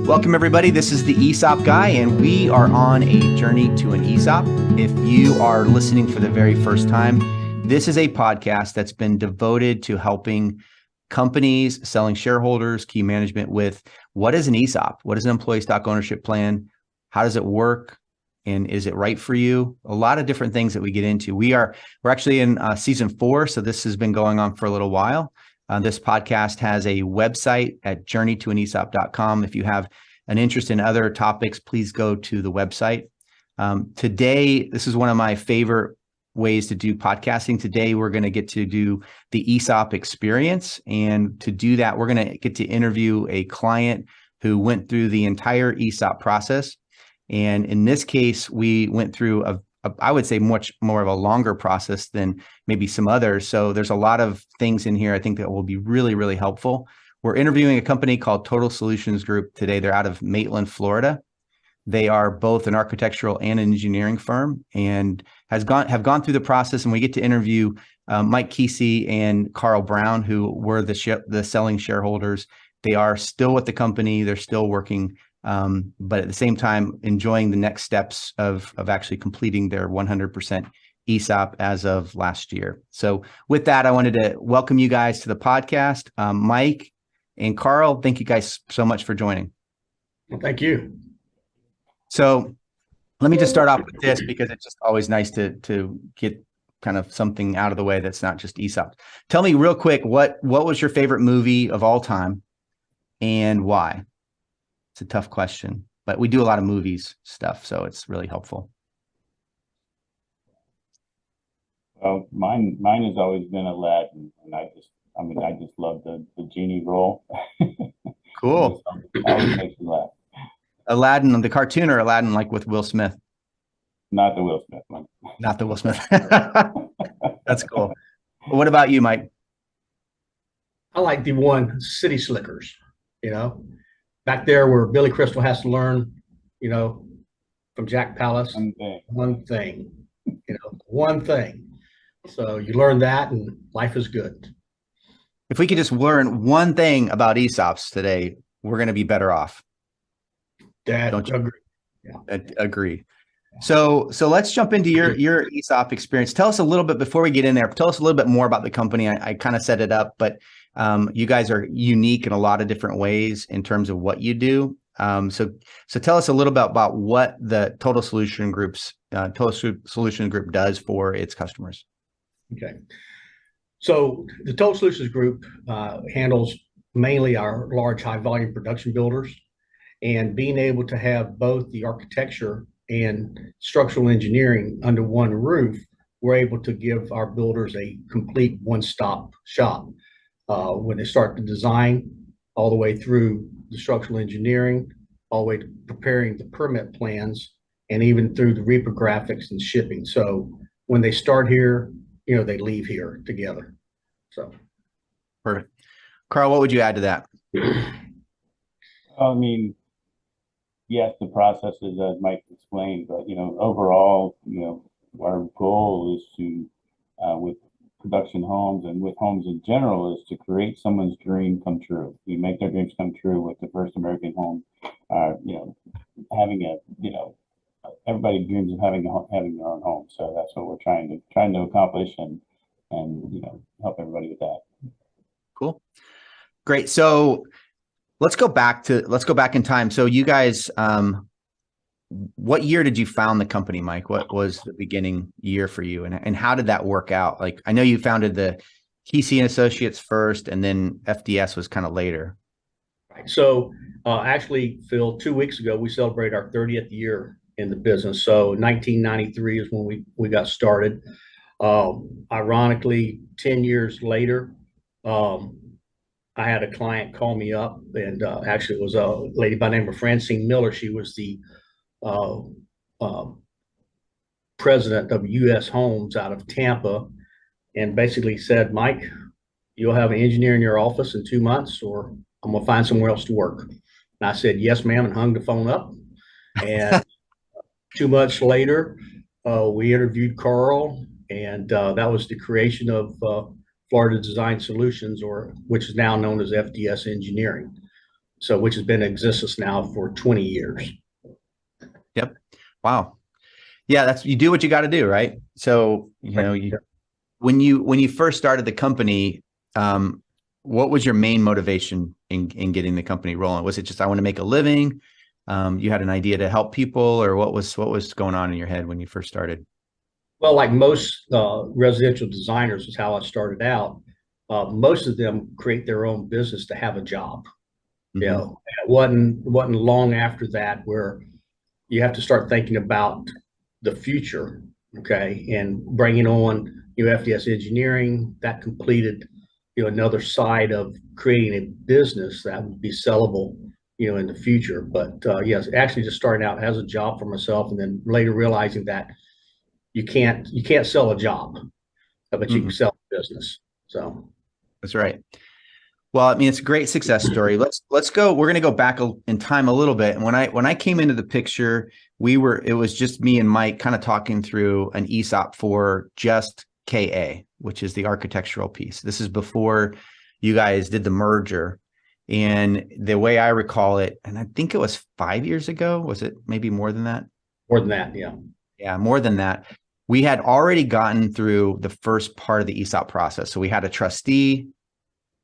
Welcome, everybody. This is the ESOP guy, and we are on a journey to an ESOP. If you are listening for the very first time, this is a podcast that's been devoted to helping companies, selling shareholders, key management with what is an ESOP? What is an employee stock ownership plan? How does it work? And is it right for you? A lot of different things that we get into. We're actually in season 4, so this has been going on for a little while. This podcast has a website at journeytoanesop.com. If you have an interest in other topics, please go to the website. Today, this is one of my favorite ways to do podcasting. Today, we're going to get to do the ESOP experience. And to do that, we're going to get to interview a client who went through the entire ESOP process. And in this case, we went through I would say much more of a longer process than maybe some others. So there's a lot of things in here I think that will be really, really helpful. We're interviewing a company called Total Solutions Group today. They're out of Maitland, Florida. They are both an architectural and an engineering firm and have gone through the process. And we get to interview Mike Keesee and Carl Brown, who were the selling shareholders. They are still with the company. They're still working. But at the same time, enjoying the next steps of actually completing their 100% ESOP as of last year. So with that, I wanted to welcome you guys to the podcast. Mike and Carl, thank you guys so much for joining. Well, thank you. So let me just start off with this because it's just always nice to get kind of something out of the way that's not just ESOP. Tell me real quick, what was your favorite movie of all time and why? It's a tough question, but we do a lot of movies stuff, so it's really helpful. Well, mine has always been Aladdin, and I just love the genie role. Cool. Always makes me laugh. Aladdin, the cartoon, or Aladdin like with Will Smith? Not the Will Smith one. Not the Will Smith. That's cool. What about you, Mike? I like the one City Slickers, back there where Billy Crystal has to learn, from Jack Palance, one thing. So you learn that and life is good. If we could just learn one thing about ESOPs today, we're going to be better off. Don't you agree? Yeah. Agree. So let's jump into your ESOP experience. Tell us a little bit before we get in there. Tell us a little bit more about the company. I kind of set it up, but you guys are unique in a lot of different ways in terms of what you do. So tell us a little bit about what the Total Solution Group does for its customers. Okay. So the Total Solutions Group handles mainly our large high volume production builders, and being able to have both the architecture and structural engineering under one roof, we're able to give our builders a complete one-stop shop. When they start the design, all the way through the structural engineering, all the way to preparing the permit plans, and even through the reprographics and shipping. So when they start here, they leave here together. So perfect. Carl, what would you add to that? I mean, yes, the processes as Mike explained, but overall, our goal is to, with production homes and with homes in general, is to create someone's dream come true. We make their dreams come true with the first American home. Having everybody dreams of having their own home. So that's what we're trying to accomplish and help everybody with that. Cool. Great. So let's go back in time. So you guys, what year did you found the company, Mike? What was the beginning year for you, and how did that work out? Like, I know you founded the Keesee and Associates first, and then FDS was kind of later. Right. So actually, Phil, 2 weeks ago, we celebrated our 30th year in the business. So 1993 is when we got started. Ironically, 10 years later, I had a client call me up, and actually it was a lady by the name of Francine Miller. She was the president of U.S. Homes out of Tampa, and basically said, Mike, you'll have an engineer in your office in 2 months, or I'm going to find somewhere else to work. And I said, yes, ma'am, and hung the phone up. And 2 months later, we interviewed Carl, and that was the creation of Florida Design Solutions, which is now known as FDS Engineering. So, which has been in existence now for 20 years. Yep. Wow. Yeah, that's, you do what you got to do, right? So, when you first started the company, what was your main motivation in getting the company rolling? Was it just, I want to make a living? You had an idea to help people, or what was going on in your head when you first started? Well, like most residential designers is how I started out. Most of them create their own business to have a job. Mm-hmm. It wasn't long after that where you have to start thinking about the future, okay, and bringing on FDS engineering that completed another side of creating a business that would be sellable in the future. But yes, actually just starting out as a job for myself, and then later realizing that you can't sell a job, but you can Mm-hmm. sell a business. So That's right. Well, I mean, it's a great success story. Let's go. We're going to go back in time a little bit. And when I came into the picture, it was just me and Mike kind of talking through an ESOP for just KA, which is the architectural piece. This is before you guys did the merger. And the way I recall it, and I think it was 5 years ago, was it maybe more than that? more than that, yeah. Yeah, more than that. We had already gotten through the first part of the ESOP process. So we had a trustee.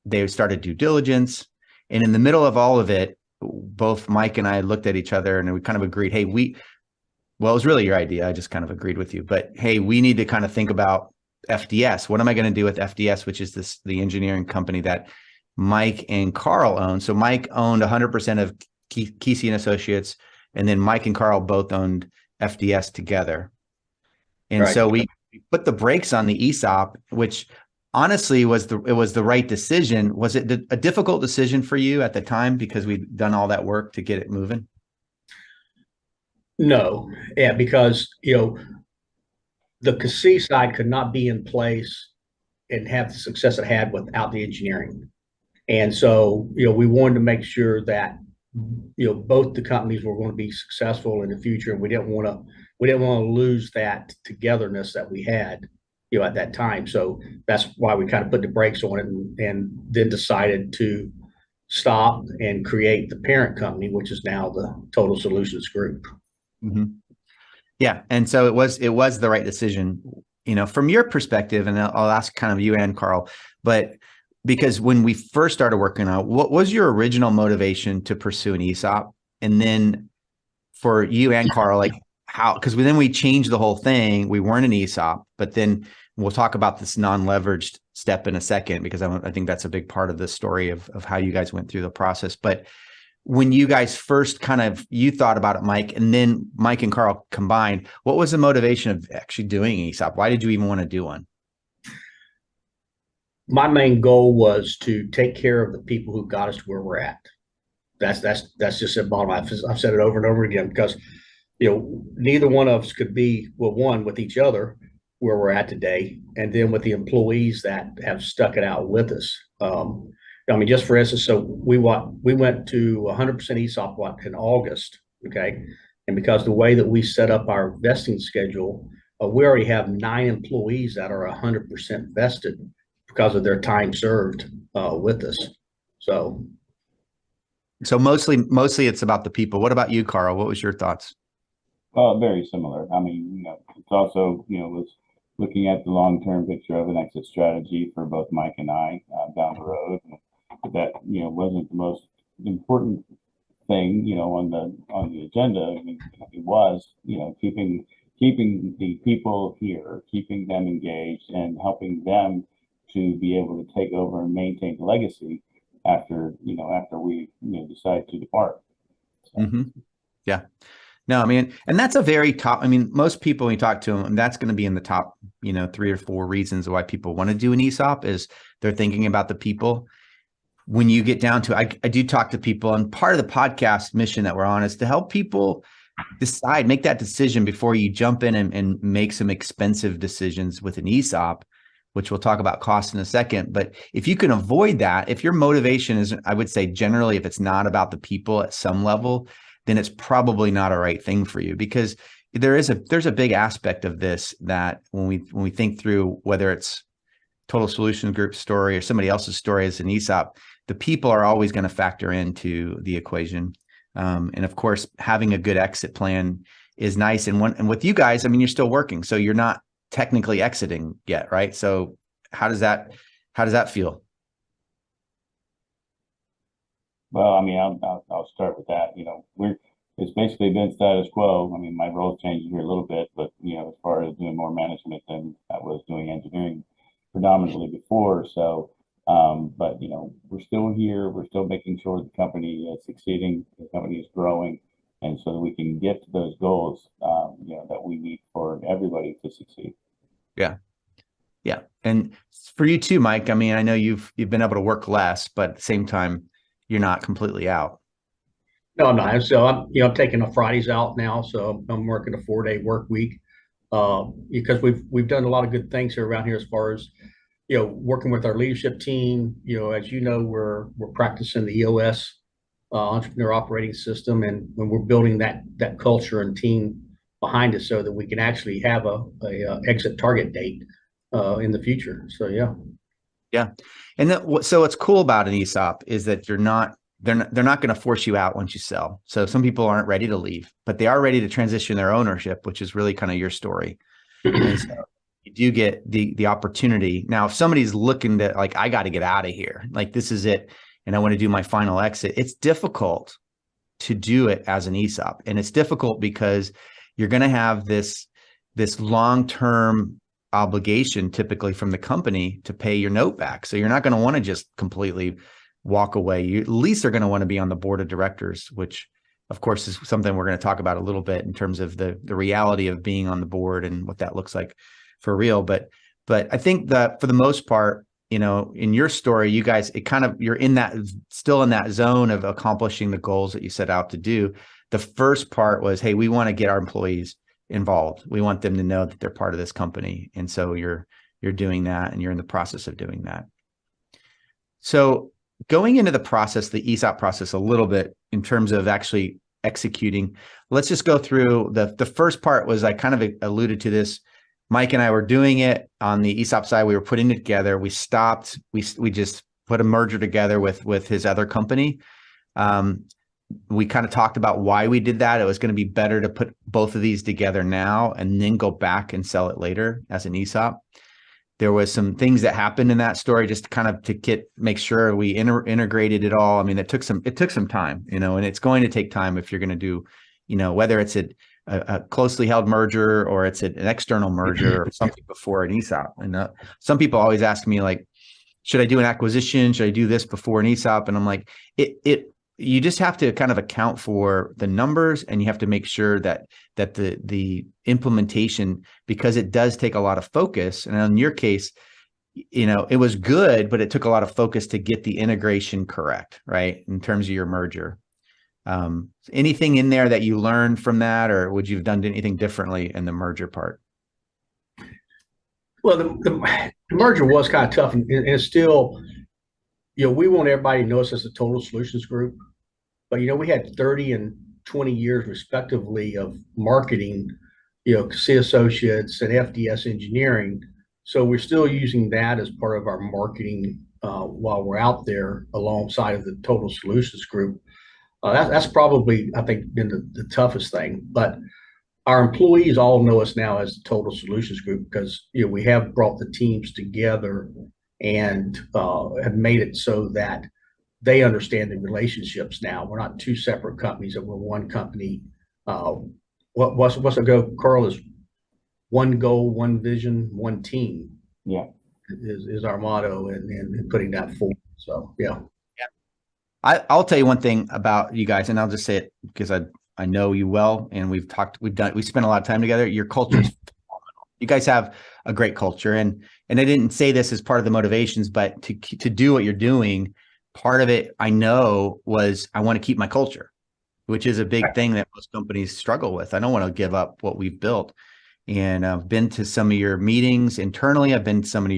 They started due diligence. And in the middle of all of it, both Mike and I looked at each other and we kind of agreed, hey, well, it was really your idea. I just kind of agreed with you, but hey, we need to kind of think about FDS. What am I going to do with FDS, which is the engineering company that Mike and Carl own. So Mike owned 100% of Keesee and Associates, and then Mike and Carl both owned FDS together. And Right. so we put the brakes on the ESOP, which honestly was the right decision. Was it a difficult decision for you at the time because we'd done all that work to get it moving? No, yeah, because the Keesee side could not be in place and have the success it had without the engineering. And so, we wanted to make sure that, both the companies were going to be successful in the future. And we didn't want to lose that togetherness that we had, at that time. So that's why we kind of put the brakes on it, and then decided to stop and create the parent company, which is now the Total Solutions Group. Mm-hmm. Yeah. And so it was the right decision, from your perspective, and I'll ask kind of you and Carl, but because when we first started working out, what was your original motivation to pursue an ESOP? And then for you and Carl, like how, because then we changed the whole thing. We weren't an ESOP, but then we'll talk about this non-leveraged step in a second, because I think that's a big part of the story of how you guys went through the process. But when you guys first you thought about it, Mike, and then Mike and Carl combined, what was the motivation of actually doing ESOP? Why did you even want to do one? My main goal was to take care of the people who got us to where we're at. That's just the bottom line. I've said it over and over again, because neither one of us could be, well, one, with each other where we're at today, and then with the employees that have stuck it out with us. Just for instance, so we went to 100% ESOP in August, okay, and because the way that we set up our vesting schedule, we already have 9 employees that are 100% vested because of their time served with us. So mostly it's about the people. What about you, Carl? What was your thoughts? Very similar. I mean, it's also, was looking at the long-term picture of an exit strategy for both Mike and I down the road. That, wasn't the most important thing, on the agenda. I mean, it was, keeping the people here, keeping them engaged, and helping them to be able to take over and maintain the legacy after we decide to depart. So. Mm-hmm. Yeah. No, I mean, and that's a very top, most people, when you talk to them, that's going to be in the top, 3 or 4 reasons why people want to do an ESOP is they're thinking about the people. When you get down to, I do talk to people, and part of the podcast mission that we're on is to help people make that decision before you jump in and make some expensive decisions with an ESOP, which we'll talk about cost in a second. But if you can avoid that, if your motivation is, I would say generally, if it's not about the people at some level, then it's probably not a right thing for you, because there's a big aspect of this that when we think through whether it's Total Solutions Group story or somebody else's story as an ESOP, the people are always going to factor into the equation. And of course, having a good exit plan is nice. And with you guys, I mean, you're still working, so you're not technically exiting yet, right? So how does that feel? Well, I mean, I'll start with that. It's basically been status quo. I mean, my role changes here a little bit, but as far as doing more management than I was doing engineering predominantly before. So, but we're still here. We're still making sure the company is succeeding, the company is growing, and so that we can get to those goals, that we need for everybody to succeed. Yeah. Yeah. And for you too, Mike, I mean, I know you've been able to work less, but at the same time, you're not completely out. No, I'm not. So I'm taking the Fridays out now. So I'm working a 4-day work week, because we've done a lot of good things here around here as far as, working with our leadership team. As you know, we're practicing the EOS, entrepreneur operating system, and when we're building that culture and team behind us so that we can actually have a exit target date in the future. So yeah. Yeah. And so what's cool about an ESOP is that they're not going to force you out once you sell. So some people aren't ready to leave, but they are ready to transition their ownership, which is really kind of your story. And so you do get the opportunity. Now, if somebody's looking to, like, I got to get out of here, like this is it, and I want to do my final exit, it's difficult to do it as an ESOP. And it's difficult because you're going to have this long-term obligation typically from the company to pay your note back. So you're not going to want to just completely walk away. You at least are going to want to be on the board of directors, which of course is something we're going to talk about a little bit in terms of the reality of being on the board and what that looks like for real. But I think that for the most part, in your story, you guys, you're still in that zone of accomplishing the goals that you set out to do. The first part was, hey, we want to get our employees involved. We want them to know that they're part of this company. And so you're doing that, and you're in the process of doing that. So going into the process, the ESOP process a little bit in terms of actually executing, let's just go through the first part. Was I kind of alluded to this. Mike and I were doing it on the ESOP side. We were putting it together. We stopped. We just put a merger together with his other company. We kind of talked about why we did that. It was going to be better to put both of these together now and then go back and sell it later as an ESOP. There was some things that happened in that story just kind of to make sure we integrated it all. I mean, it took some time, and it's going to take time if you're going to do, whether it's a closely held merger or it's an external merger or something before an ESOP. And some people always ask me, like, should I do an acquisition? Should I do this before an ESOP? And I'm like, you just have to kind of account for the numbers, and you have to make sure that the implementation, because it does take a lot of focus. And in your case, it was good, but it took a lot of focus to get the integration correct, right? In terms of your merger. Anything in there that you learned from that, or would you have done anything differently in the merger part? Well, the merger was kind of tough, and it's still, we want everybody to know us as a Total Solutions Group, but we had 30 and 20 years respectively of marketing, Keesee Associates and FDS Engineering. So we're still using that as part of our marketing while we're out there alongside of the Total Solutions Group. That's probably, I think, been the toughest thing. But our employees all know us now as the Total Solutions Group because we have brought the teams together and have made it so that they understand the relationships now. We're not two separate companies, that we're one company. What's it go, Carl, is one goal, one vision, one team. Yeah, is our motto, and putting that forward. So yeah. I'll tell you one thing about you guys, and I'll just say it because I know you well, and we spent a lot of time together. Your culture is phenomenal. You guys have a great culture, and I didn't say this as part of the motivations, but to do what you're doing, part of it I know was I want to keep my culture, which is a big thing that most companies struggle with. I don't want to give up what we've built. And I've been to some of your meetings internally. I've been to some of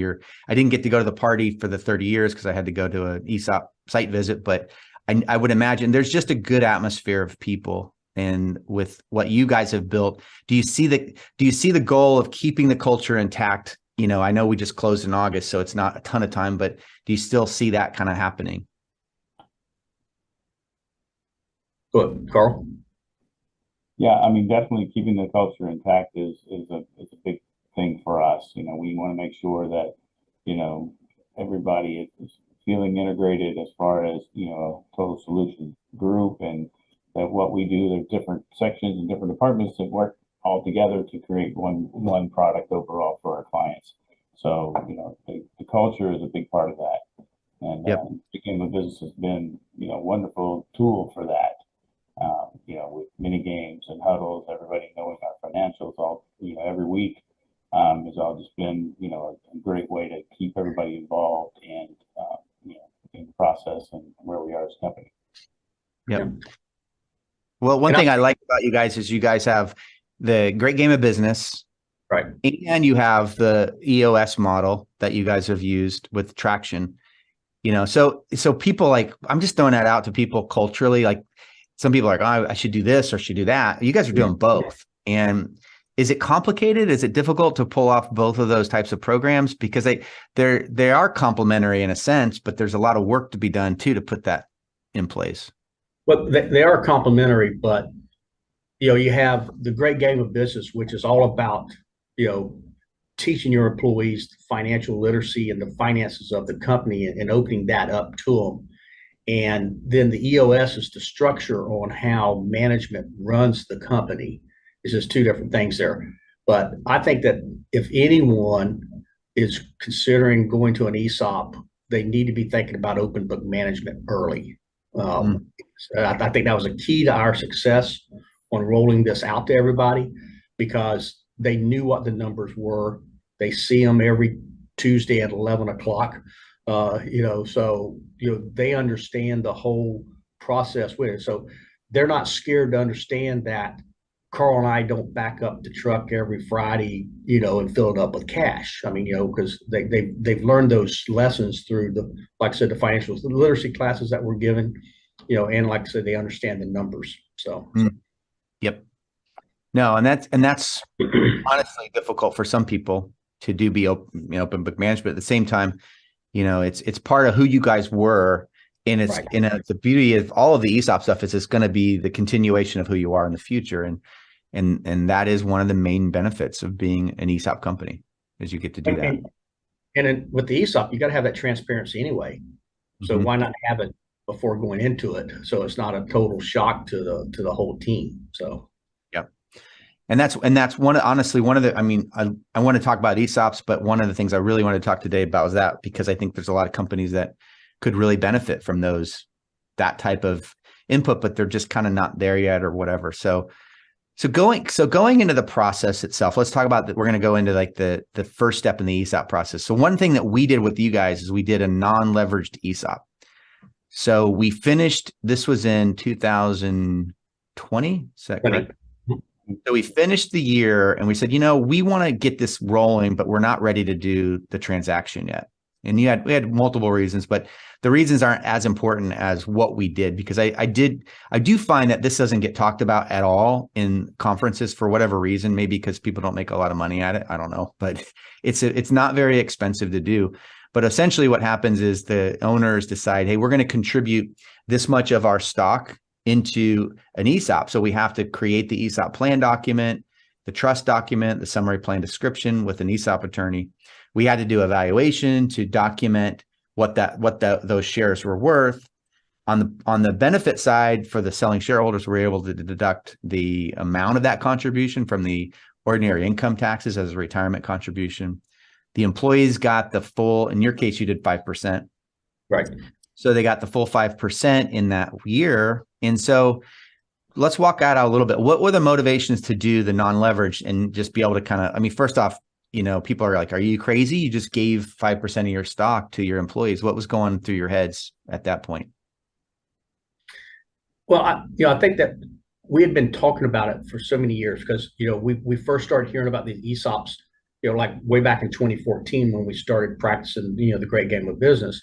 I didn't get to go to the party for the 30 years because I had to go to an ESOP site visit, but I would imagine there's just a good atmosphere of people. And with what you guys have built, do you see the goal of keeping the culture intact I know we just closed in August, so it's not a ton of time, but do you still see that kind of happening? Go ahead, Carl. Yeah, I mean, definitely keeping the culture intact is a big thing for us. We want to make sure that, everybody is feeling integrated as far as, a total solution group, and that what we do, there's different sections and different departments that work all together to create one product overall for our clients. So, the culture is a big part of that. And Yep. the game of business has been, a wonderful tool for that. With mini games and huddles, everybody knowing our financials all, every week, has all just been, a great way to keep everybody involved and, in the process and where we are as a company. Yep. Yeah. Well, one thing I like about you guys is you guys have the great game of business, Right. and you have the EOS model that you guys have used with traction. So people I'm just throwing that out to people culturally. Like some people are like, oh, I should do this or should do that. You guys are doing both. And is it complicated? Is it difficult to pull off both of those types of programs? Because they are complementary in a sense, but there's a lot of work to be done too to put that in place. Well, they are complementary, but you have the great game of business, which is all about, teaching your employees financial literacy and the finances of the company and opening that up to them. And then the EOS is the structure on how management runs the company. It's just two different things there. But I think that if anyone is considering going to an ESOP, they need to be thinking about open book management early. I think that was a key to our success on rolling this out to everybody, because they knew what the numbers were. They see them every Tuesday at 11 o'clock. So they understand the whole process with it. So they're not scared to understand that Carl and I don't back up the truck every Friday, and fill it up with cash. I mean, because they've learned those lessons through like I said, the financial literacy classes that we're given, and like I said, they understand the numbers. So. Yep. No, and that's honestly difficult for some people to be open book management. At the same time, it's part of who you guys were, and it's Right. The beauty of all of the ESOP stuff is it's going to be the continuation of who you are in the future, and that is one of the main benefits of being an ESOP company, is you get to do that. And then with the ESOP, you got to have that transparency anyway. So why not have it before going into it, so it's not a total shock to the whole team? So. And that's honestly one of the, I want to talk about ESOPs, but one of the things I really want to talk today about was that, because I think there's a lot of companies that could really benefit from that type of input, but they're just kind of not there yet or whatever. So going into the process itself, let's talk about that. We're going to go into like the first step in the ESOP process. So one thing that we did with you guys is we did a non-leveraged ESOP. So we finished, this was in 2020, is that correct? So we finished the year and we said, we want to get this rolling, but we're not ready to do the transaction yet. And we had multiple reasons, but the reasons aren't as important as what we did, because I do find that this doesn't get talked about at all in conferences for whatever reason, maybe because people don't make a lot of money at it. I don't know, but it's not very expensive to do. But essentially what happens is the owners decide, hey, we're going to contribute this much of our stock into an ESOP. So we have to create the ESOP plan document, the trust document, the summary plan description with an ESOP attorney. We had to do evaluation to document what those shares were worth. On the benefit side, for the selling shareholders, we're able to deduct the amount of that contribution from the ordinary income taxes as a retirement contribution. The employees got the full, in your case, you did 5%. Right. So they got the full 5% in that year. And so let's walk out a little bit. What were the motivations to do the non-leveraged and just be able to kind of, first off, people are like, are you crazy? You just gave 5% of your stock to your employees. What was going through your heads at that point? Well, I think that we had been talking about it for so many years, because, we first started hearing about these ESOPs, like way back in 2014 when we started practicing, the great game of business.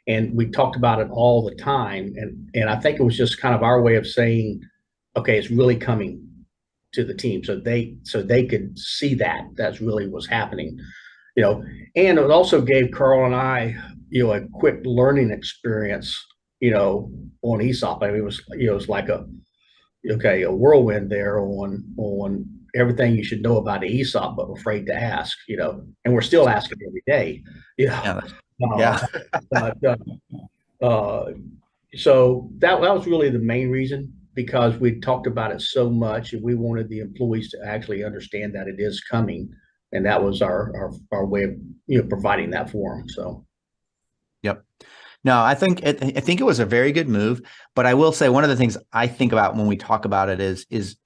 And we talked about it all the time. And I think it was just kind of our way of saying, okay, it's really coming to the team. So they could see that that's really what's happening. And it also gave Carl and I, a quick learning experience, on ESOP. I mean, it was like a whirlwind there on everything you should know about the ESOP, but afraid to ask, and we're still asking every day, you know. Yeah. Uh, Yeah. but, uh, so that was really the main reason, because we talked about it so much and we wanted the employees to actually understand that it is coming. And that was our way of, providing that for them. So. Yep. No, I think it was a very good move, but I will say one of the things I think about when we talk about it is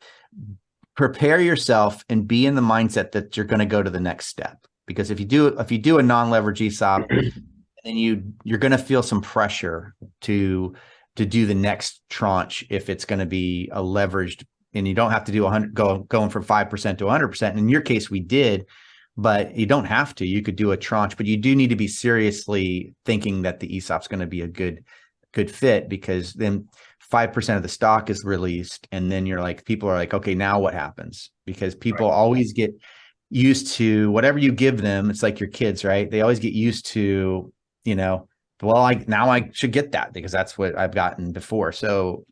prepare yourself and be in the mindset that you're going to go to the next step. Because if you do a non-leverage ESOP, then you're going to feel some pressure to do the next tranche if it's going to be a leveraged, and you don't have to do 100 going from 5% to 100%. In your case, we did, but you don't have to. You could do a tranche, but you do need to be seriously thinking that the ESOP is going to be a good fit, because then 5% of the stock is released, and then people are like, okay, now what happens? Because people always get used to whatever you give them. It's like your kids, right? They always get used to, well, now I should get that because that's what I've gotten before. So,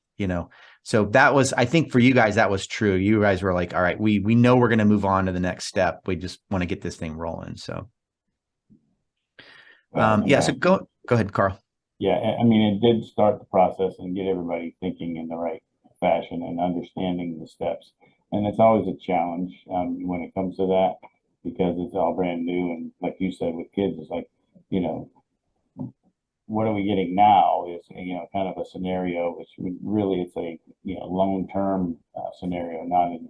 so that was, I think for you guys, that was true. You guys were like, all right, we know we're going to move on to the next step. We just want to get this thing rolling. So, so go ahead, Carl. Yeah, I mean, it did start the process and get everybody thinking in the right fashion and understanding the steps. And it's always a challenge when it comes to that, because it's all brand new. And like you said, with kids, it's like, what are we getting now is, kind of a scenario, which really it's a, long-term scenario, not an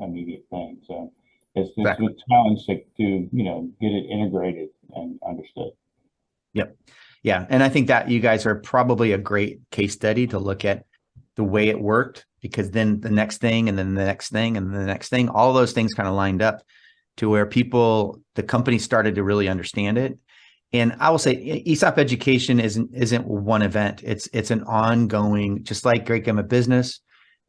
immediate thing. So it's a challenge to get it integrated and understood. Yep. Yeah. And I think that you guys are probably a great case study to look at the way it worked, because then the next thing, and then the next thing, and the next thing, all those things kind of lined up to where the company started to really understand it. And I will say ESOP education isn't one event. It's an ongoing, just like Great Gamma Business,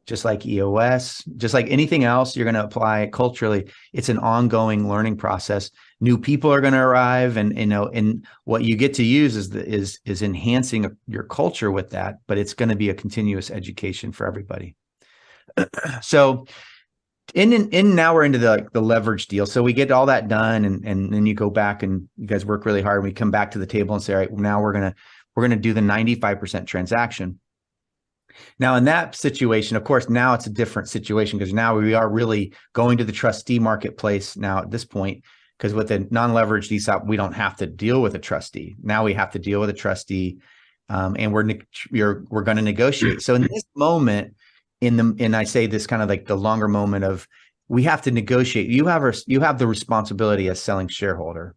just like EOS, just like anything else you're going to apply culturally. It's an ongoing learning process. New people are going to arrive, and what you get to use is enhancing your culture with that, but it's going to be a continuous education for everybody. So now we're into the leverage deal. So we get all that done, and then you go back and you guys work really hard. And we come back to the table and say, all right, now we're gonna do the 95% transaction. Now in that situation, of course, now it's a different situation, because now we are really going to the trustee marketplace now at this point, because with a non-leveraged ESOP, we don't have to deal with a trustee. Now we have to deal with a trustee, and we're going to negotiate. So in this moment, and I say this kind of like the longer moment of, we have to negotiate. You have the responsibility as selling shareholder,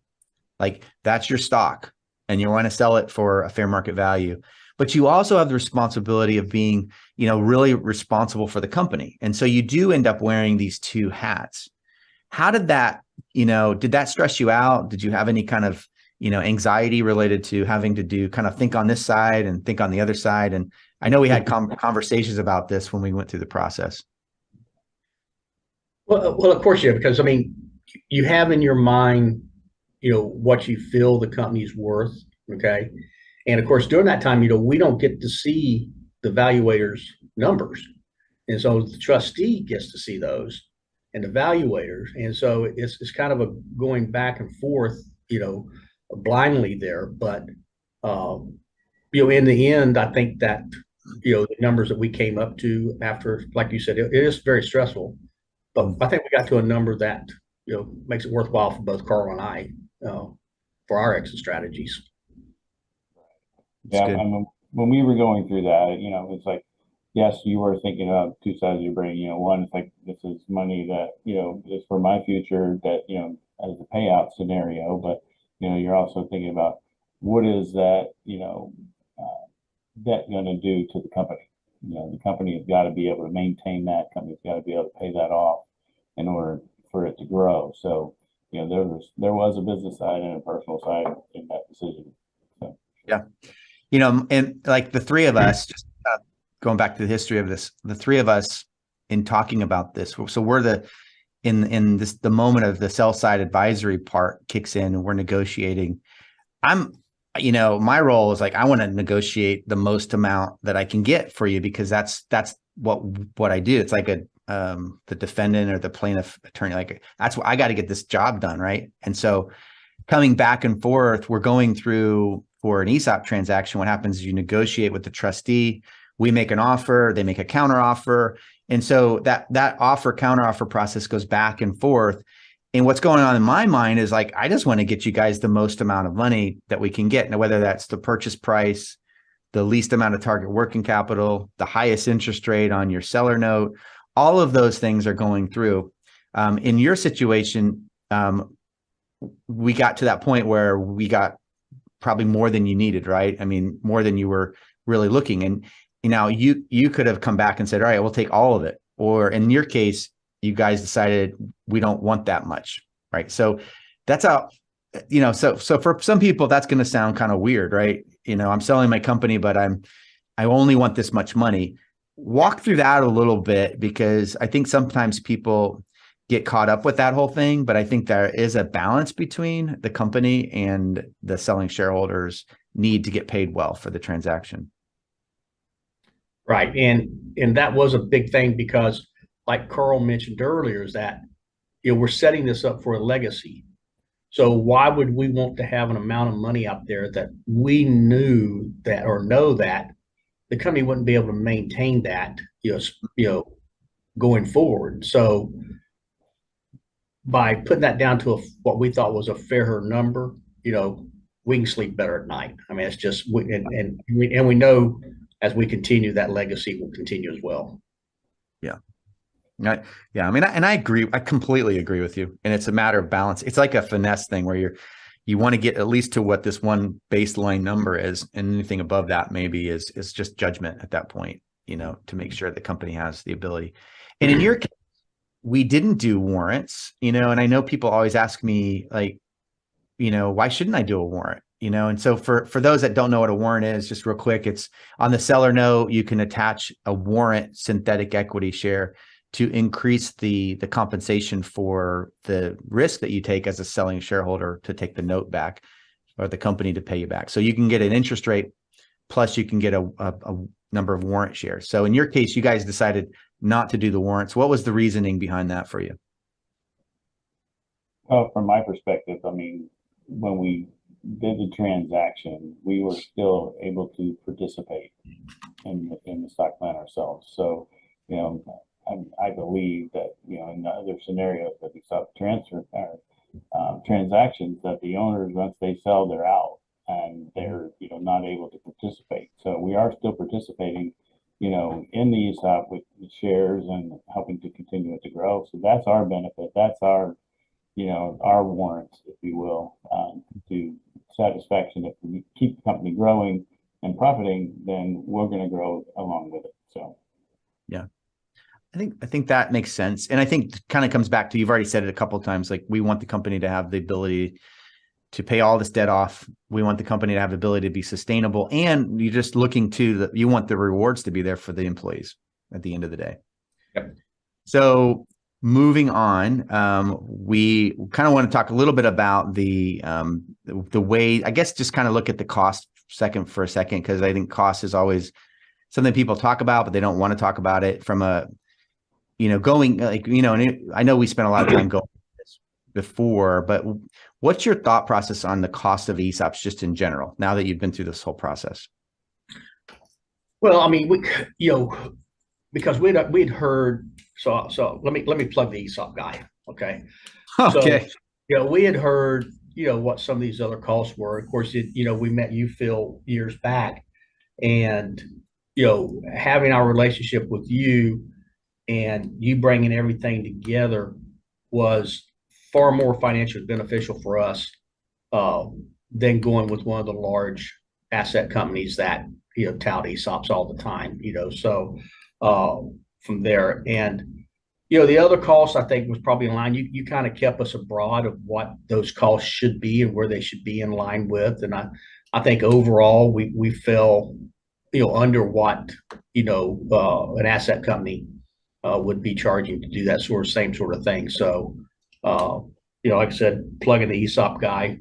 like that's your stock, and you want to sell it for a fair market value. But you also have the responsibility of being, really responsible for the company. And so you do end up wearing these two hats. How did that, did that stress you out? Did you have any kind of, anxiety related to having to kind of think on this side and think on the other side? And I know we had conversations about this when we went through the process. Well, of course, yeah, because I mean, you have in your mind, what you feel the company's worth. Okay. And of course, during that time, we don't get to see the evaluators' numbers. And so the trustee gets to see those, and the evaluators. And so it's kind of a going back and forth, blindly there. But, in the end, I think that, the numbers that we came up to after, like you said, it is very stressful. But I think we got to a number that, makes it worthwhile for both Carl and I, for our exit strategies. Yeah, I mean, when we were going through that, it's like, yes, you were thinking of two sides of your brain. One, it's like, this is money that, is for my future, that, as a payout scenario. But, you're also thinking about, what is that, debt going to do to the company? The company has got to be able to maintain that. Company's got to be able to pay that off in order for it to grow. So, there was a business side and a personal side in that decision. So. Yeah. And like the three of us, just going back to the history of this, the three of us in talking about this. So we're in this, the moment of the sell side advisory part kicks in and we're negotiating, my role is like, I want to negotiate the most amount that I can get for you, because that's what I do. It's like the defendant or the plaintiff attorney, like that's what I got to get this job done. Right. And so coming back and forth, we're going through for an ESOP transaction. What happens is you negotiate with the trustee, we make an offer, they make a counter offer. And so that offer counter offer process goes back and forth. And what's going on in my mind is like, I just want to get you guys the most amount of money that we can get. Now, whether that's the purchase price, the least amount of target working capital, the highest interest rate on your seller note, all of those things are going through. In your situation, we got to that point where we got probably more than you needed, right? I mean, more than you were really looking. And you could have come back and said, all right, we'll take all of it. Or in your case, you guys decided we don't want that much, right? So that's how, so for some people, that's going to sound kind of weird, right? I'm selling my company, but I only want this much money. Walk through that a little bit, because I think sometimes people get caught up with that whole thing, but I think there is a balance between the company and the selling shareholders need to get paid well for the transaction. Right. And that was a big thing, because like Carl mentioned earlier, is that, we're setting this up for a legacy. So why would we want to have an amount of money out there that we knew that, or know that the company wouldn't be able to maintain that, going forward? So by putting that down to what we thought was a fairer number, we can sleep better at night. I mean, it's just, and we know as we continue, that legacy will continue as well. Yeah. Yeah. I mean, I agree. I completely agree with you. And it's a matter of balance. It's like a finesse thing where you want to get at least to what this one baseline number is, and anything above that maybe is just judgment at that point, to make sure the company has the ability. And in your case, we didn't do warrants, and I know people always ask me like, why shouldn't I do a warrant? And so for those that don't know what a warrant is, just real quick, it's on the seller note, you can attach a warrant synthetic equity share to increase the compensation for the risk that you take as a selling shareholder to take the note back, or the company to pay you back. So you can get an interest rate, plus you can get a number of warrant shares. So in your case, you guys decided not to do the warrants. What was the reasoning behind that for you? Well, from my perspective, I mean, when we did the transaction, we were still able to participate in the stock plan ourselves. So, I believe that, in other scenarios that we saw transactions, that the owners, once they sell, they're out and they're, not able to participate. So we are still participating, in the ESOP with the shares and helping to continue it to grow. So that's our benefit. That's our, our warrants, if you will, to satisfaction. If we keep the company growing and profiting, then we're going to grow along with it. So, yeah. I think that makes sense. And I think kind of comes back to, you've already said it a couple of times, like we want the company to have the ability to pay all this debt off. We want the company to have the ability to be sustainable. And you're just looking to you want the rewards to be there for the employees at the end of the day. Yep. So moving on, we kind of want to talk a little bit about the way, I guess, just kind of look at the cost for a second, because I think cost is always something people talk about, but they don't want to talk about it from a, going like, and I know we spent a lot of time going this before, but what's your thought process on the cost of ESOPs just in general, now that you've been through this whole process? Well, I mean, because we'd heard, so let me plug the ESOP guy. Okay. Okay. So, we had heard, what some of these other costs were. Of course, we met you, Phil, years back, and, having our relationship with you and you bringing everything together was far more financially beneficial for us than going with one of the large asset companies that, tout ESOPs all the time, so from there. And, the other costs, I think, was probably in line. You kind of kept us abroad of what those costs should be and where they should be in line with. And I think overall we fell, under what, an asset company would be charging to do that same sort of thing. So, like I said, plugging the ESOP guy,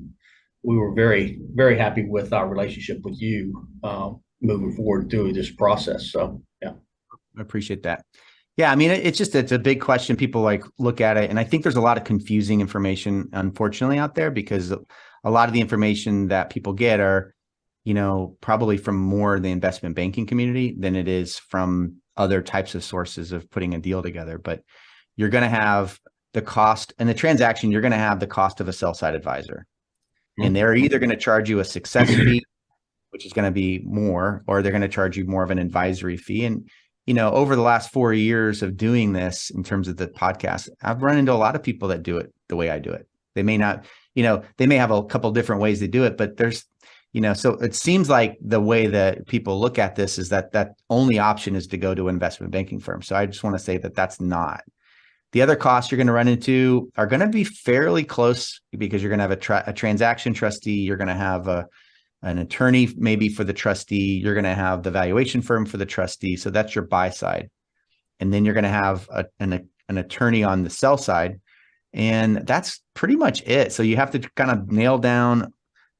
we were very, very happy with our relationship with you moving forward through this process. So, yeah. I appreciate that. Yeah, I mean, it's a big question. People like look at it, and I think there's a lot of confusing information, unfortunately, out there, because a lot of the information that people get are, probably from more the investment banking community than it is from other types of sources of putting a deal together. But you're going to have the cost and the transaction. You're going to have the cost of a sell side advisor, and they're either going to charge you a success fee, which is going to be more, or they're going to charge you more of an advisory fee. And over the last 4 years of doing this, in terms of the podcast, I've run into a lot of people that do it the way I do it. They may not, they may have a couple different ways to do it, but there's, so it seems like the way that people look at this is that only option is to go to an investment banking firm. So I just want to say that that's not. The other costs you're going to run into are going to be fairly close, because you're going to have a transaction trustee. You're going to have an attorney maybe for the trustee. You're going to have the valuation firm for the trustee. So that's your buy side. And then you're going to have an attorney on the sell side. And that's pretty much it. So you have to kind of nail down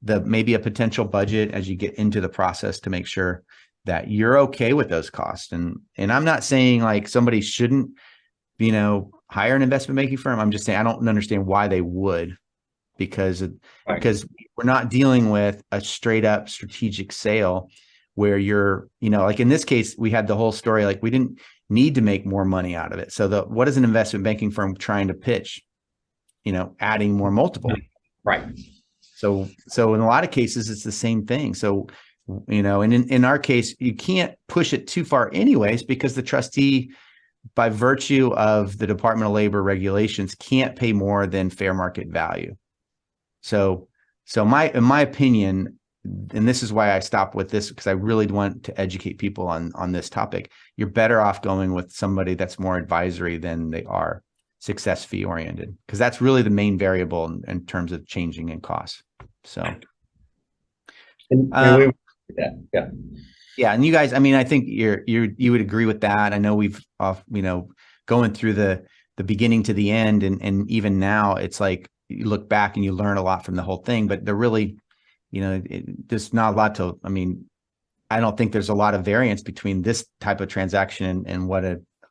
maybe a potential budget as you get into the process to make sure that you're okay with those costs. And I'm not saying like somebody shouldn't, hire an investment banking firm. I'm just saying I don't understand why they would, because we're not dealing with a straight up strategic sale where you're, like in this case, we had the whole story, like we didn't need to make more money out of it. So what is an investment banking firm trying to pitch? Adding more multiple. Right. So in a lot of cases, it's the same thing. So, and in our case, you can't push it too far anyways, because the trustee, by virtue of the Department of Labor regulations, can't pay more than fair market value. So in my opinion, and this is why I stopped with this, because I really want to educate people on this topic, you're better off going with somebody that's more advisory than they are success fee oriented, because that's really the main variable in terms of changing in costs. So, yeah. And you guys, I mean, I think you would agree with that. I know we've, going through the beginning to the end, and even now it's like you look back and you learn a lot from the whole thing, but they're really, there's not a lot to, I mean, I don't think there's a lot of variance between this type of transaction and what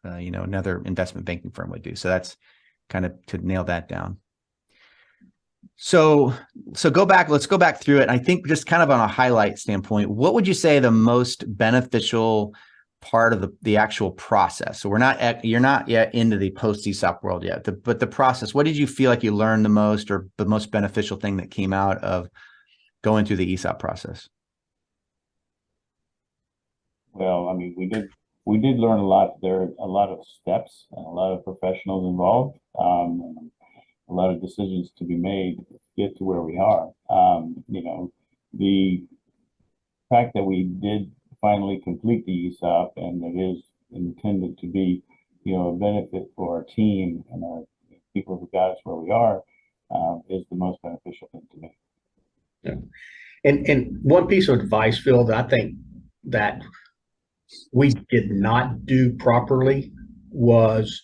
another investment banking firm would do. So that's kind of to nail that down. So let's go back through it. I think just kind of on a highlight standpoint, what would you say the most beneficial part of the actual process? So you're not yet into the post ESOP world yet, but the process, what did you feel like you learned the most, or the most beneficial thing that came out of going through the ESOP process? Well, I mean, we did learn a lot. There are a lot of steps and a lot of professionals involved, a lot of decisions to be made to get to where we are. The fact that we did finally complete the ESOP, and it is intended to be, a benefit for our team and our people who got us where we are, is the most beneficial thing to me. Yeah. And one piece of advice, Phil, that I think that we did not do properly was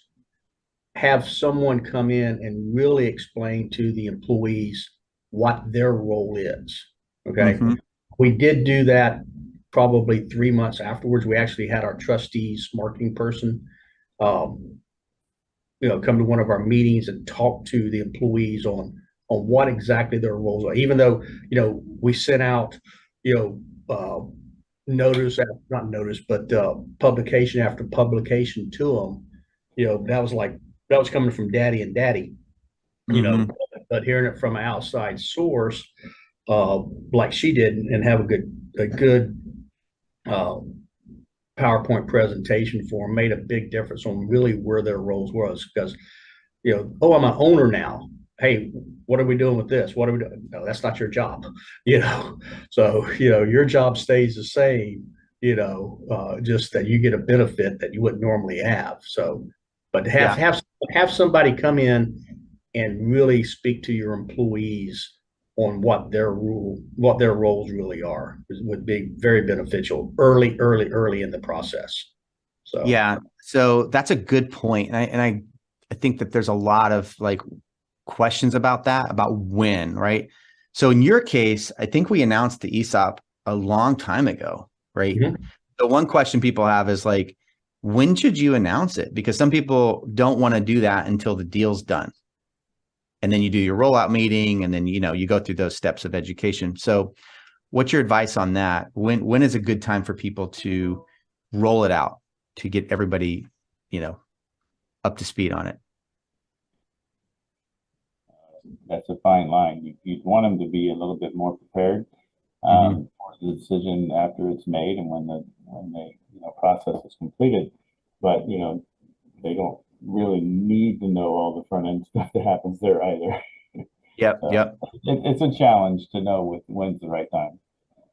have someone come in and really explain to the employees what their role is. Okay. Mm-hmm. We did do that probably 3 months afterwards. We actually had our trustees marketing person, come to one of our meetings and talk to the employees on what exactly their roles are. Even though, we sent out, publication after publication to them, that was coming from daddy and daddy, mm-hmm. But hearing it from an outside source, like she did, and have a good PowerPoint presentation for them, made a big difference on really where their roles was. Because, I'm an owner now. Hey, what are we doing with this? What are we doing? No, that's not your job, So, your job stays the same, just that you get a benefit that you wouldn't normally have. So, but have somebody come in and really speak to your employees on what their roles really are would be very beneficial early in the process. So Yeah. So that's a good point. I think that there's a lot of like questions about that, about when, right? So in your case, I think we announced the ESOP a long time ago, right? Mhm. The one question people have is like, when should you announce it? Because some people don't want to do that until the deal's done. And then you do your rollout meeting and then, you go through those steps of education. So what's your advice on that? When is a good time for people to roll it out to get everybody, up to speed on it? That's a fine line. You'd want them to be a little bit more prepared for the decision after it's made and when the process is completed. But they don't really need to know all the front end stuff that happens there either. Yep. So Yep. it's a challenge to know when's the right time.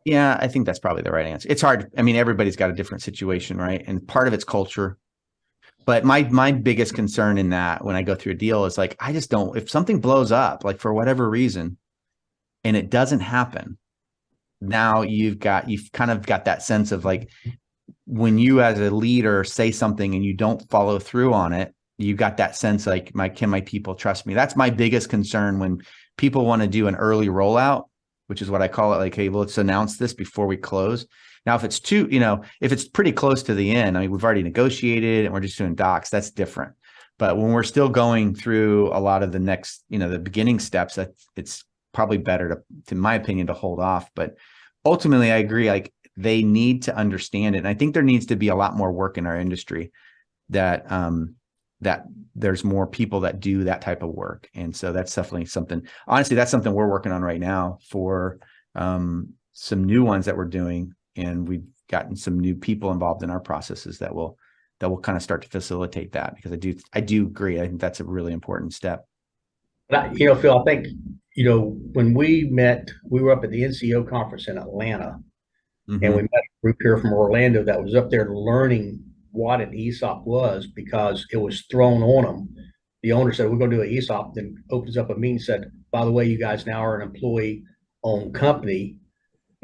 Yeah, I think that's probably the right answer. It's hard. I mean, everybody's got a different situation, right? And part of it's culture. But my biggest concern in that when I go through a deal is like, I just don't, if something blows up, like for whatever reason, and it doesn't happen, now you've kind of got that sense of like, when you as a leader say something and you don't follow through on it, you got that sense like, can my people trust me? That's my biggest concern when people want to do an early rollout, which is what I call it. Like, hey, well, let's announce this before we close. Now, if it's if it's pretty close to the end, I mean, we've already negotiated and we're just doing docs, that's different. But when we're still going through a lot of the next, the beginning steps, it's probably better to my opinion, to hold off. But ultimately, I agree. Like, they need to understand it. And I think there needs to be a lot more work in our industry that there's more people that do that type of work. And so that's definitely something, honestly, that's something we're working on right now for some new ones that we're doing. And we've gotten some new people involved in our processes that will kind of start to facilitate that, because I do agree. I think that's a really important step. Phil, I think, when we met, we were up at the NCO conference in Atlanta, and we met a group here from Orlando that was up there learning what an ESOP was, because it was thrown on them. The owner said, we're going to do an ESOP, then opens up a meeting and said, by the way, you guys now are an employee-owned company.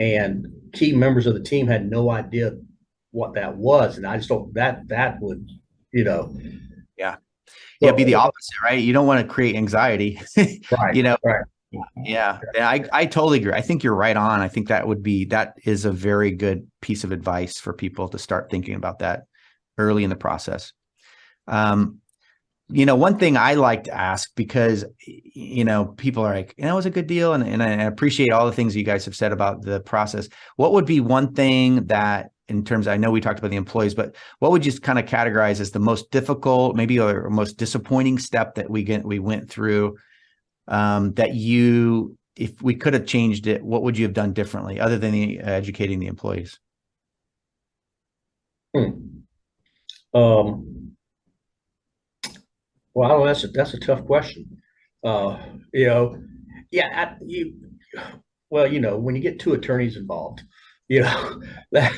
And key members of the team had no idea what that was. And I just thought that would, Yeah. Yeah. Be the opposite, right? You don't want to create anxiety, right. Right. Yeah. I totally agree. I think you're right on. I think that is a very good piece of advice for people to start thinking about that early in the process. One thing I like to ask, because, people are like, it was a good deal. And I appreciate all the things you guys have said about the process. What would be one thing that, in terms, I know we talked about the employees, but what would you kind of categorize as the most difficult, maybe, or most disappointing step that we went through, that if we could have changed it, what would you have done differently other than educating the employees? Well, that's a tough question. Yeah, when you get two attorneys involved, that,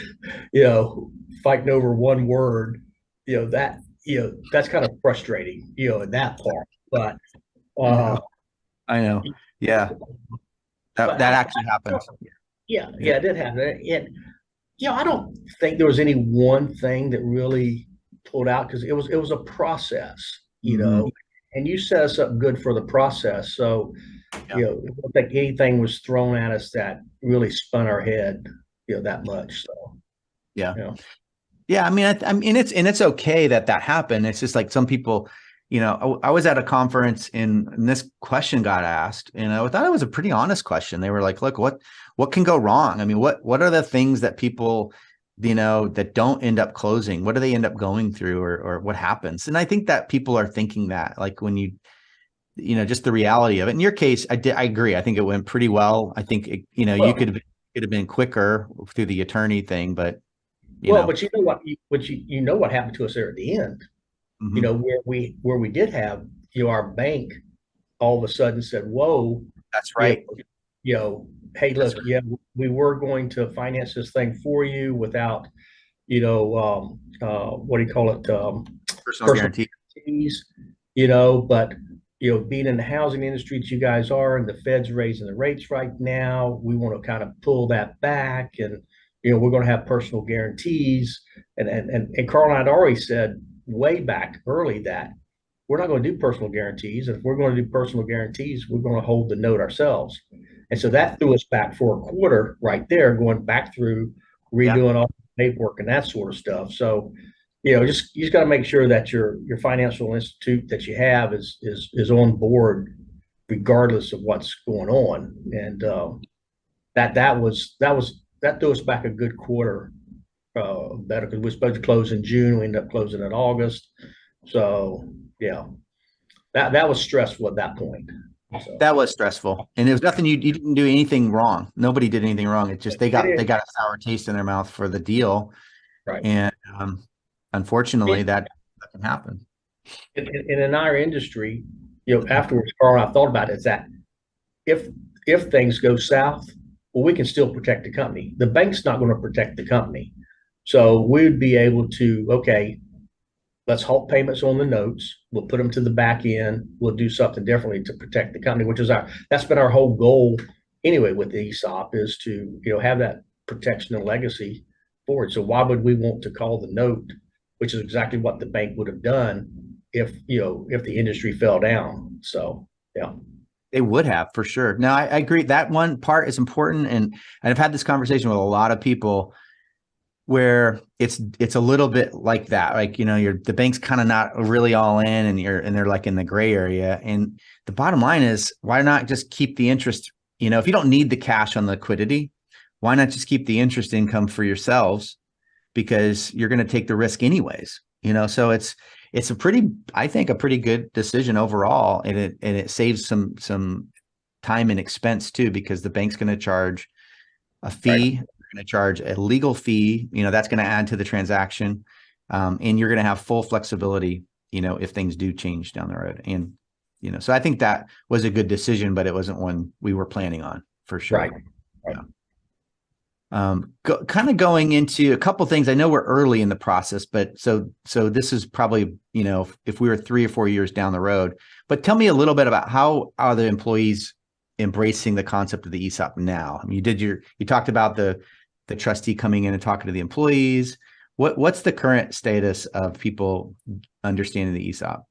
fighting over one word, that's kind of frustrating, in that part. But I know. Yeah. That actually happened. Yeah, it did happen. And I don't think there was any one thing that really pulled out, because it was a process, and you set us up good for the process. So, I don't think anything was thrown at us that really spun our head, that much. So, yeah. Yeah. I mean, it's okay that happened. It's just like some people, I was at a conference and this question got asked, and I thought it was a pretty honest question. They were like, look, what can go wrong? I mean, what are the things that people, that don't end up closing? What do they end up going through, or what happens? And I think that people are thinking that, like, when just the reality of it. In your case, I agree. I think it went pretty well. I think, you could have been quicker through the attorney thing, but but what happened to us there at the end, where we did have, our bank all of a sudden said, whoa, that's right. Hey, look, we were going to finance this thing for you without, what do you call it? Personal guarantees, but, being in the housing industry that you guys are, and the Fed's raising the rates right now, we want to kind of pull that back. And, we're going to have personal guarantees. And Carl and I had already said way back early that we're not going to do personal guarantees. And if we're going to do personal guarantees, we're going to hold the note ourselves. And so that threw us back for a quarter right there, going back through redoing all the paperwork and that sort of stuff. So, you just got to make sure that your financial institute that you have is on board regardless of what's going on. And that threw us back a good quarter better, because we're supposed to close in June. We ended up closing in August. So yeah, that was stressful at that point. So. That was stressful, and it was nothing. You didn't do anything wrong. Nobody did anything wrong. It's just they got a sour taste in their mouth for the deal, right? And unfortunately, that can happen. In our industry, afterwards, Carl and I thought about it, is that if things go south, well, we can still protect the company. The bank's not going to protect the company, so we would be able to, okay, let's halt payments on the notes. We'll put them to the back end. We'll do something differently to protect the company, which is that's been our whole goal anyway with the ESOP, is to, have that protection and legacy forward. So why would we want to call the note, which is exactly what the bank would have done if the industry fell down. So, yeah. They would have, for sure. Now, I agree that one part is important. And I've had this conversation with a lot of people where it's a little bit like that. Like, the bank's kind of not really all in, and they're like in the gray area. And the bottom line is, why not just keep the interest? If you don't need the cash on liquidity, why not just keep the interest income for yourselves? Because you're going to take the risk anyways, so it's I think a pretty good decision overall. And it saves some time and expense too, because the bank's going to charge a fee. Right. They're going to charge a legal fee, that's going to add to the transaction. And you're going to have full flexibility, if things do change down the road. And, so I think that was a good decision, but it wasn't one we were planning on, for sure. Right. Yeah. Kind of going into a couple things. I know we're early in the process, but so this is probably, if we were 3 or 4 years down the road, but tell me a little bit about how are the employees embracing the concept of the ESOP now? I mean, you talked about the trustee coming in and talking to the employees. What's the current status of people understanding the ESOP?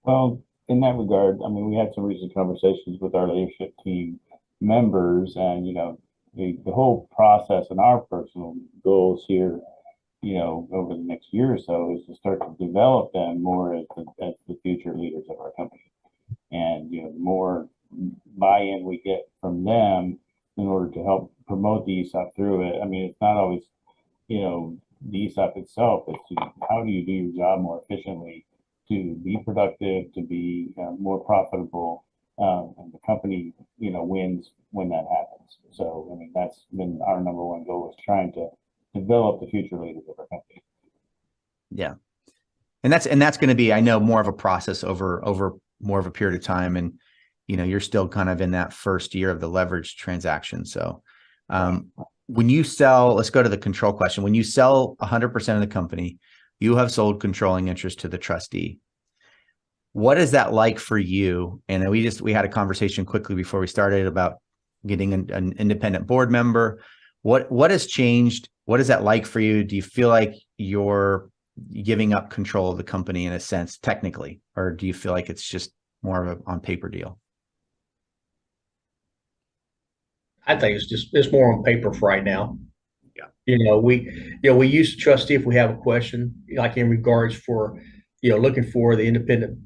Well, in that regard, I mean, we had some recent conversations with our leadership team members, and, the whole process and our personal goals here, over the next year or so, is to start to develop them more as the future leaders of our company. And, the more buy-in we get from them in order to help promote the ESOP through it. I mean, it's not always, the ESOP itself. It's how do you do your job more efficiently to be productive, to be more profitable, and the company, wins when that happens. So, I mean, that's been our number one goal, is trying to develop the future leaders of our company. Yeah. And that's going to be, I know, more of a process over more of a period of time. And, you're still kind of in that first year of the leverage transaction. So, when you sell, let's go to the control question. When you sell 100% of the company, you have sold controlling interest to the trustee. What is that like for you? And we had a conversation quickly before we started about getting an independent board member. What has changed? What is that like for you? Do you feel like you're giving up control of the company in a sense, technically, or do you feel like it's just more of an on paper deal? I think it's more on paper for right now. Yeah. We use the trustee if we have a question, like in regards for, looking for the independent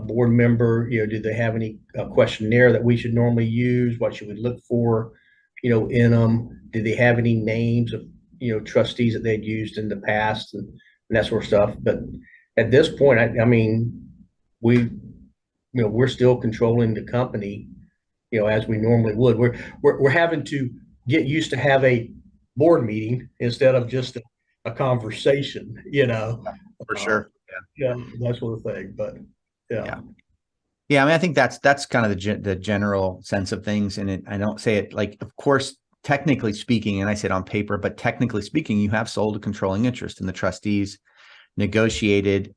board member. Do they have any questionnaire that we should normally use? What should we look for, in them? Do they have any names of, trustees that they'd used in the past and that sort of stuff? But at this point, I mean, we're still controlling the company, as we normally would. We're having to get used to have a board meeting instead of just a conversation, For sure. Yeah, that sort of thing. But yeah. I mean, I think that's kind of the general sense of things. And I don't say it like, of course, technically speaking, and I said on paper, but technically speaking, you have sold a controlling interest, and the trustees negotiated.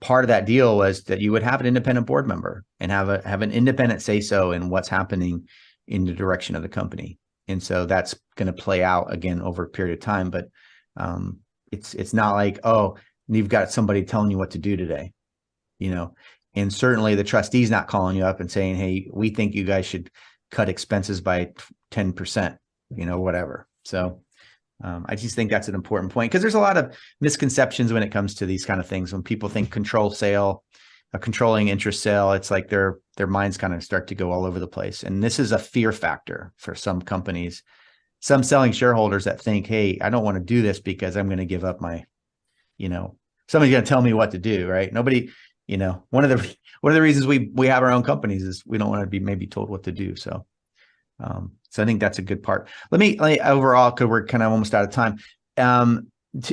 Part of that deal was that you would have an independent board member and have an independent say so in what's happening in the direction of the company. And so that's going to play out again over a period of time. But it's not like, oh, you've got somebody telling you what to do today, and certainly the trustee's not calling you up and saying, hey, we think you guys should cut expenses by 10%, whatever. So I just think that's an important point, because there's a lot of misconceptions when it comes to these kind of things. When people think control sale, a controlling interest sale, it's like their minds kind of start to go all over the place. And this is a fear factor for some companies, some selling shareholders that think, hey, I don't want to do this because I'm going to give up my, somebody's going to tell me what to do, right? Nobody, one of the reasons we have our own companies is we don't want to be maybe told what to do. So I think that's a good part. Let me overall, because we're kind of almost out of time.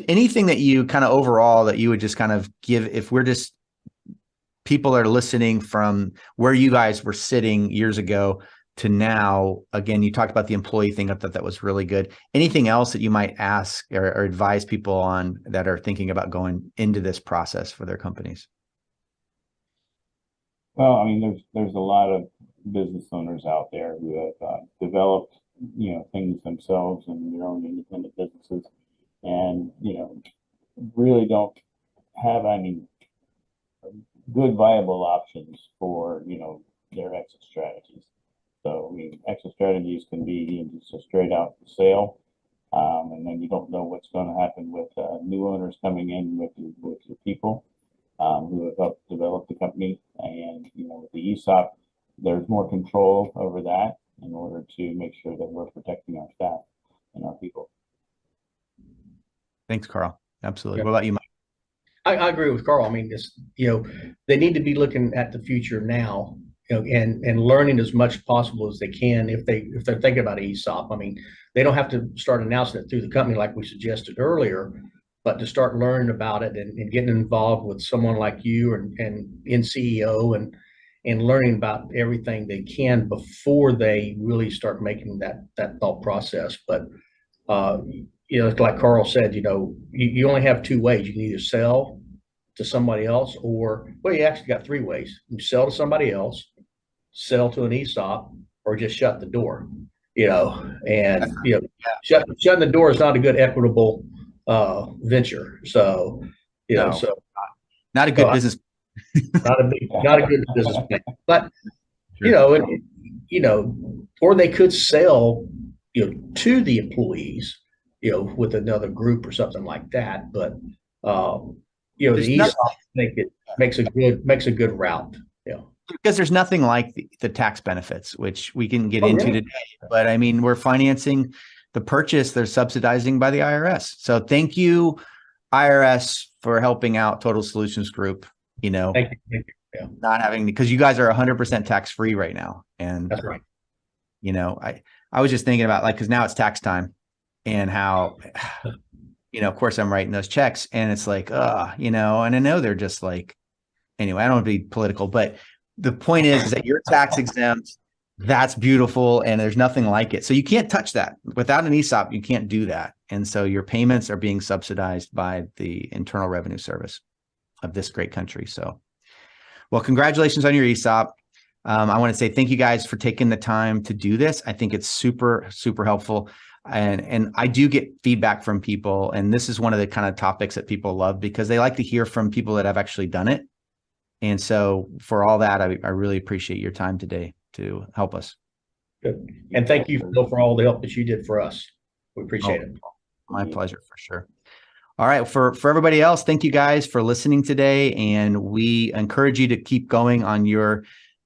Anything that you kind of overall that you would just kind of give, if we're just people are listening from where you guys were sitting years ago to now. Again, you talked about the employee thing. I thought that was really good. Anything else that you might ask or advise people on that are thinking about going into this process for their companies? Well, I mean, there's a lot of business owners out there who have developed, things themselves and their own independent businesses, and really don't have any good viable options for their exit strategies. So I mean, exit strategies can be just a straight out sale, and then you don't know what's going to happen with new owners coming in with your people who have helped develop the company. And with the ESOP, there's more control over that in order to make sure that we're protecting our staff and our people. Thanks, Carl. Absolutely. Yeah. What about you, Mike? I agree with Carl. I mean, they need to be looking at the future now, and learning as much as possible as they can if they're thinking about ESOP. I mean, they don't have to start announcing it through the company like we suggested earlier, but to start learning about it and getting involved with someone like you and in CEO and learning about everything they can before they really start making that thought process. But like Carl said, you only have two ways. You can either sell to somebody else, or you actually got three ways. You sell to somebody else, sell to an ESOP, or just shut the door. Shutting the door is not a good equitable venture. So No, not a good business. not a good business plan. But sure. Or they could sell to the employees, with another group or something like that. But the ESOP, I think it makes a good route. Because there's nothing like the tax benefits, which we can get into today. But I mean, we're financing the purchase. They're subsidizing by the IRS. So thank you, IRS, for helping out Total Solutions Group. Thank you. Yeah. Not having, because you guys are 100% tax free right now. And that's right. I was just thinking about because now it's tax time, and how, of course I'm writing those checks, and it's like, and I know they're just like, anyway, I don't want to be political, but the point is that you're tax exempt. That's beautiful. And there's nothing like it. So you can't touch that without an ESOP. You can't do that. And so your payments are being subsidized by the Internal Revenue Service of this great country. So, well, congratulations on your ESOP. I want to say thank you guys for taking the time to do this. I think it's super, super helpful. And I do get feedback from people. And this is one of the kind of topics that people love, because they like to hear from people that have actually done it. And so for all that, I really appreciate your time today to help us. Good. And thank you, Phil, for all the help that you did for us. We appreciate it. My pleasure, for sure. All right. For everybody else, thank you guys for listening today. And we encourage you to keep going on your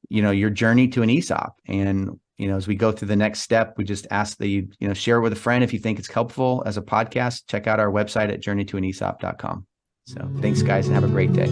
journey to an ESOP. And, as we go through the next step, we just ask that you, share it with a friend if you think it's helpful as a podcast. Check out our website at journeytoanesop.com. So thanks, guys, and have a great day.